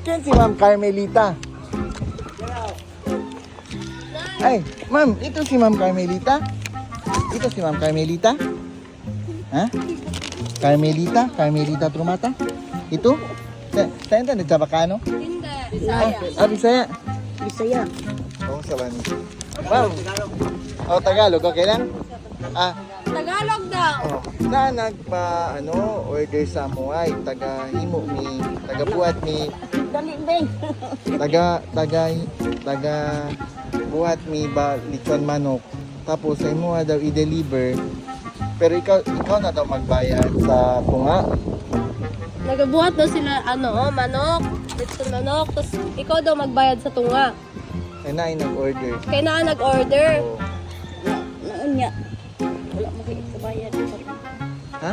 Yan si Ma'am Carmelita. Ay, ma'am, ito si Ma'am Carmelita. Ito si Ma'am Carmelita. Ha? Carmelita? Carmelita Trumata? Ito? Tayo na, nagsabakano? Hindi. Bisaya. Bisaya. Bisaya. Oo, sa bani. Ma'am. Oh, Tagalog, okay lang? Tagalog daw. Oh, na order sa mo ay taga-himo mi, taga-buhat mi, Dali, Beng. buhat mi ba lechon manok. Tapos sa imo daw i-deliver. Pero ikaw na daw magbayad sa tunga. Nagabuhat daw sila, manok. Dito manok. Tapos ikaw daw magbayad sa tunga. Kaya na ay nag-order. Kaya na nag-order. Oh. Naon niya. Wala mo kayo sa bayan. Ha?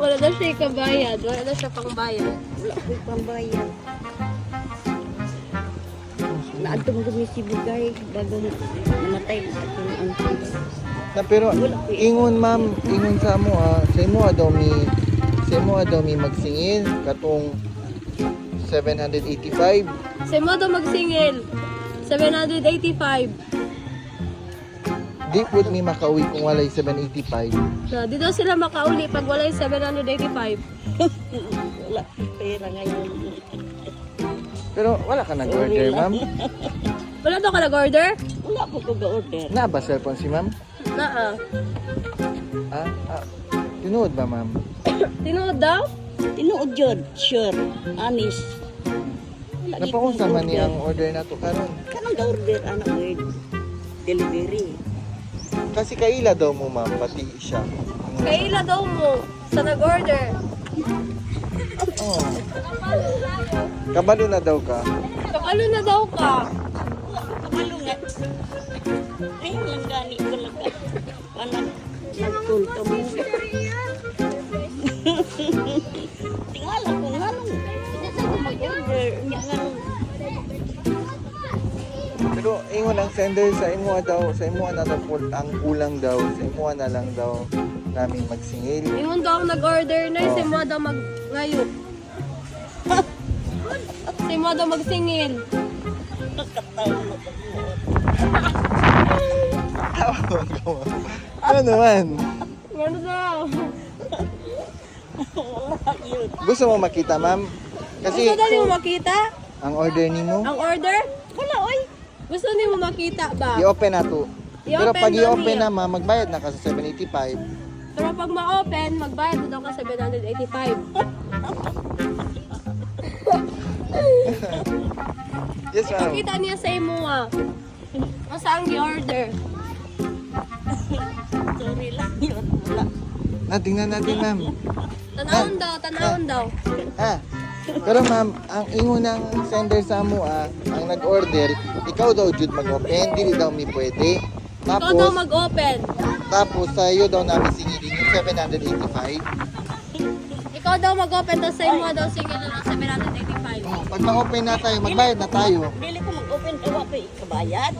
Wala daw siya ikabayad. Wala daw siya pangbayad. Wala ko pambayan. Naadtong kami si Bugay. Bago namatay na ako ang Na pero ingon ma'am, ingon sa mo sa imo daw mi magsingil katong 785. Sa mo daw magsingil. 785. Di pud mi makauwi kung walay 785. So, dito sila makauli pag wala yung 785. wala pera ngayon. Pero wala ka nag-order, ma'am. Wala daw ka nag-order? Wala po ko ga-order. Na ba cellphone si ma'am? Naa. Tinuod ba, ma'am? Tinuod daw? Tinuod yun. Sure. Anis. Wala Napaunsa man ni ang order nato karon. Kanang ga-order anak mo delivery. Kasi kaila daw mo, ma'am, pati siya. Kaila daw mo sa nag-order. Oh. Kabalo na daw ka. Kakalo na daw ka. Kamalungat. Ay, lang gani ko lang ka. Anak, nagtul ka mo. Tingala ko nga nung. Mag-order. Nga nga nung. Pero ingon ang sender sa imo na daw po ang kulang daw, sa imo na lang daw namin magsingil. Ingon daw ang nag-order na yung mo daw mag-ngayok. Si mo daw magsingil. Nakatawa mo. Tawag ko. Ano naman? Ano daw? Wala yun. Gusto mo makita, ma'am? Kasi Gusto daw niyo makita? ang order nimo, Ang order? Wala, oy. Gusto niyo makita ba? i-open na to. Pero I-open pag daw i-open niya. na, ma'am, magbayad na ka sa 785. Pero pag ma-open, magbayad na daw ka 785. Yes, ma'am. Pakita niya sa imo Ang saan gi-order? Sorry lang yun. Wala. Tingnan natin, ma'am. Tanawon daw. Pero ma'am, ang ingon ng sender sa mo, ang nag-order, ikaw daw jud mag-open, dili daw mi pwede. Ikaw daw mag-open. Tapos sa iyo daw namin singilin yung 785. Ikaw daw mag-open, tapos sa imo daw singil na ng 785. Oh, pag ma-open na tayo, magbayad na tayo. Dili ko mag-open kaya wala pa ikabayad.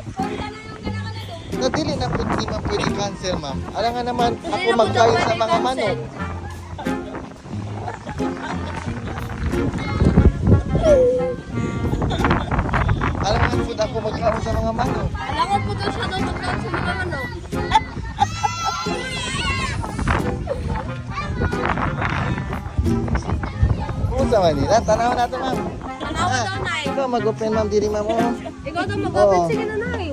Na dili na po di man pwede cancel, ma'am. Alam nga naman, Hindi ako na po daw magbayad sa pwede mga cancel. manok. Alam nga po ako magkaroon sa mga manok. Alangan po daw siya daw mag-cancel ng mga ano. Kumusta man nila? Tanawan natin, ma'am. Tanawon daw, Nay. Ikaw mag-open, ma'am, diri, ma'am. Oh. Ikaw daw mag-open. Oo. Sige na, Nay.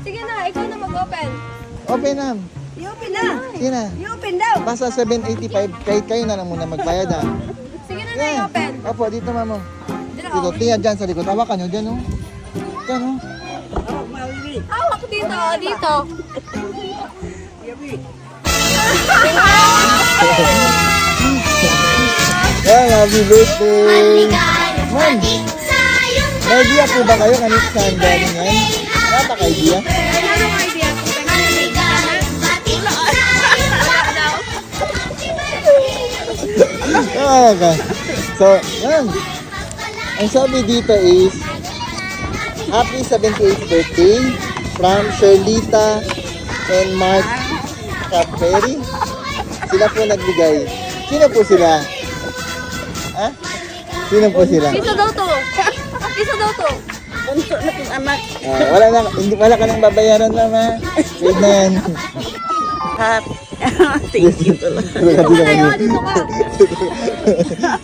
Sige na, ikaw na mag-open. Open, ma'am. I-open na. Sige na. I-open daw. Basta 785, kayo na lang muna magbayad, ha. Sige na, Nay, open. Opo, dito, ma'am. Oh. Dito, Dito, tingnan dyan sa likod. Hawakan nyo dyan, oh. Dyan, oh. Oh, mawili. Hawak dito, dito. Yan, happy birthday! Ma'am, may idea po ba kayo kanit saan galing yan? Wala pa kayo idea? Anong idea? Okay. So, yan. Ang sabi dito is, Happy 78th birthday from Sherlita and Mark Cadbury. Sila po nagbigay. Sino po sila? Ha? Sino po sila? Isa daw to. Isa daw to. Bunso na kong anak. Wala ka nang babayaran, mama. Wait na yan. Thank you talaga. Dito ka tayo, dito ka.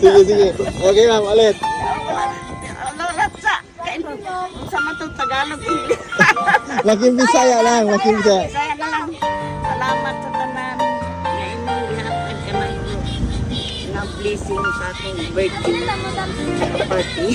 Sige, sige. Okay, ma'am, ulit. Lola, sa matong Tagalog. Laking Bisaya lang, laking Bisaya. Saya na lang. Salamat sa tanan. Na inyong gihatag ka na blessing sa ating birthday party.